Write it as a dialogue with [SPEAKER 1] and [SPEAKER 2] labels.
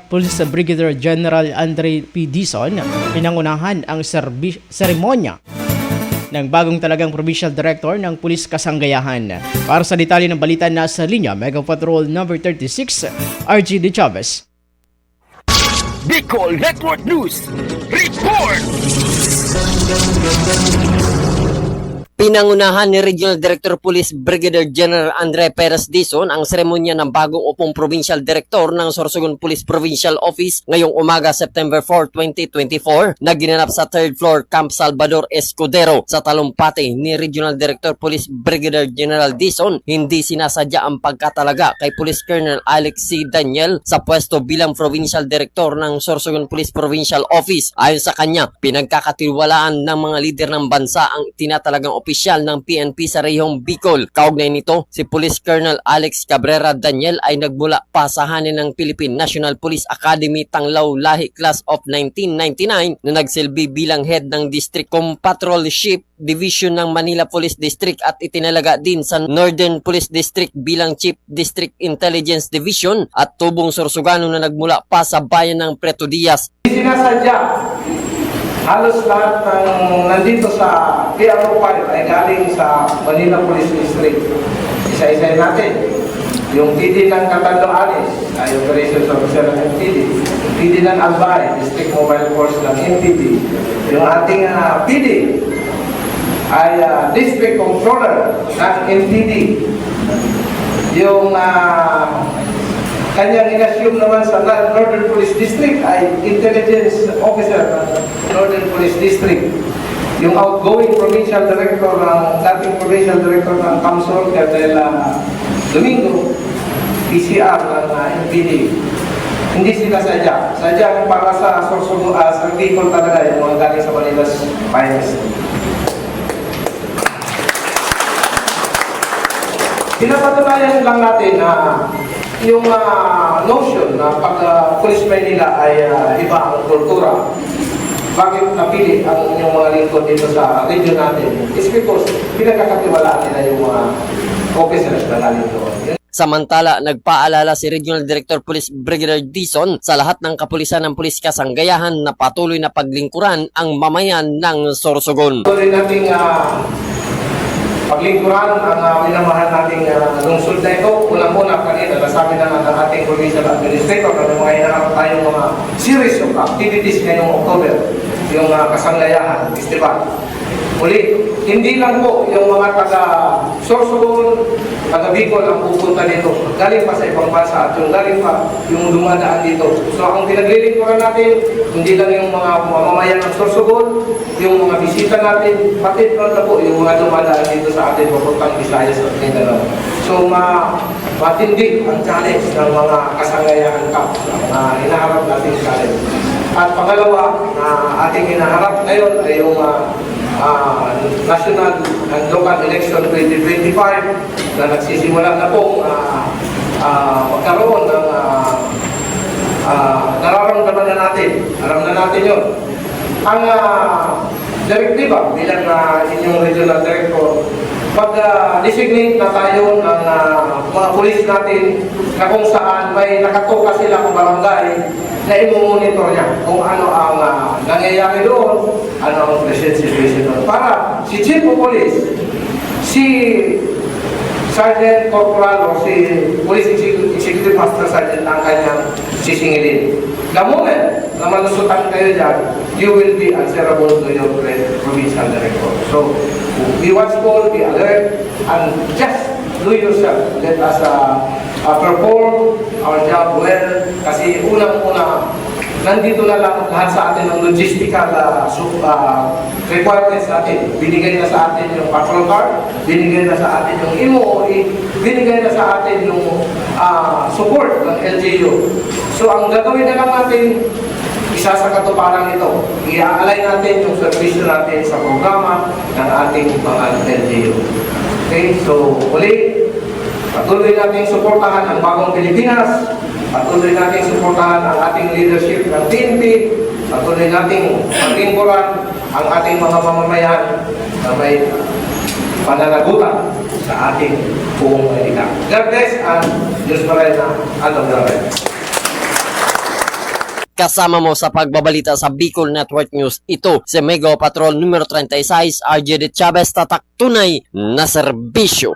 [SPEAKER 1] Police Brigadier General Andre P. Dizon pinangunahan ang seremonya ng bagong talagang Provincial Director ng Pulis Kasanggayahan. Para sa detalye ng balita, nasa linya Mega Patrol number 36, RG De Chavez.
[SPEAKER 2] Bicol Network News Report!
[SPEAKER 3] Pinangunahan ni Regional Director Police Brigadier General Andre Perez Dizon ang seremonya ng bagong upong Provincial Director ng Sorsogon Police Provincial Office ngayong umaga September 4, 2024 na ginanap sa 3rd floor Camp Salvador Escudero sa talumpati ni Regional Director Police Brigadier General Dizon. Hindi sinasadya ang pagkatalaga kay Police Colonel Alex C. Daniel sa pwesto bilang Provincial Director ng Sorsogon Police Provincial Office. Ayon sa kanya, pinagkakatiwalaan ng mga lider ng bansa ang tinatalagang opisyal ng PNP sa rehiyong Bicol. Kaugnay nito, si Police Colonel Alex Cabrera Daniel ay nagmula pa sa hanin ng Philippine National Police Academy Tanglaw Lahi Class of 1999 na nagsilbi bilang head ng District Patrol Ship Division ng Manila Police District at itinalaga din sa Northern Police District bilang Chief District Intelligence Division at tubong Sorsogano na nagmula pa sa bayan ng Preto Diaz.
[SPEAKER 4] Sinasadya, halos lahat ng nandito sa PRO 5 ay galing sa Manila Police District. Isa-isa natin. Yung PD ng Catanduanes ay Operations Officer ng NPD. PD ng Albay, District Mobile Force ng NPD. Yung ating PD ay District Controller ng NPD. Yung kanyang inassume naman sa Northern Police District ay Intelligence Officer ng Northern Police District. Yung outgoing Provincial Director ng dating Provincial Director ng Kamsor, Colonel Domingo, PCR ng NPD. Hindi sila sadya. Sadya para sa Sorsogon, sa Bicol talaga yung mga galing sa Manila's finest. Pinapatunayan lang natin na yung notion na pag Police Manila ay iba ang kultura. Bakit napili ang inyong mga lingkod dito sa region natin? It's because pinagkakatiwalaan nila yung mga officers na galing doon.
[SPEAKER 3] Samantala, nagpaalala si Regional Director Police Brigadier Dizon sa lahat ng kapulisan ng Pulis Kasanggayahan na patuloy na paglingkuran ang mamayan ng Sorsogon.
[SPEAKER 4] Tuloy nating paglingkuran ang minamahal nating lungsod na ito. Unang-una kanina, nasabi na ng ating provincial administrator na mga hinaharap tayong mga series of activities ngayong October, yung Kasanggayahan Festival. Uli, hindi lang po yung mga taga-Sorsogon, taga-Bicol ang pupunta dito. Galing pa sa ibang bansa at yung galing pa yung dumadaan dito. So ang pinaglilingkuran natin, hindi lang yung mga mamamayan ng Sorsogon, yung mga bisita natin, pati na po yung mga dumadaan dito sa atin papuntang Visayas at Mindanao. So matindi ang challenge ng mga Kasanggayahan Cup, ang hinaharap natin challenge. At pangalawa na ating hinaharap ngayon ay yung National and Local Election 2025 na nagsisimula na pong magkaroon ng nararamdaman na natin. Alam na natin yun. Ang direktiba bilang inyong regional director, pag-designate na tayo ng mga pulis natin na kung saan may nakatoka silang barangay na i-monitor niya kung ano ang nangyayari doon, ano ang present situation doon. Para si Chief of Police, si Sergeant Corporal o si Police Executive Master Sergeant ang kanyang sisingilin. The moment na malusutan kayo dyan, you will be answerable to your provincial director. So, be watchful, be alert, and just do yourself. Let us perform our job well. Kasi unang-una, nandito na lang lahat sa atin ng logistical requirements natin. Binigay na sa atin yung patrol car, binigay na sa atin yung MOE, binigay na sa atin yung support ng LGU. So ang gagawin na lang natin, isa sa katuparan nito, i-align natin yung servisyo natin sa programa ng ating mga LGU. Okay, so uli, patuloy natin suportahan ang bagong Pilipinas, patuloy natin suportahan ang ating leadership ng PNP, patuloy natin paglingkuran ang ating mga mamamayan na may pananagutan sa ating buong Manila. God bless and Diyos maray na alam na rin.
[SPEAKER 3] Kasama mo sa pagbabalita sa Bicol Network News. Ito si Mega Patrol numero 36, RJ de Chavez, tatak tunay na serbisyo.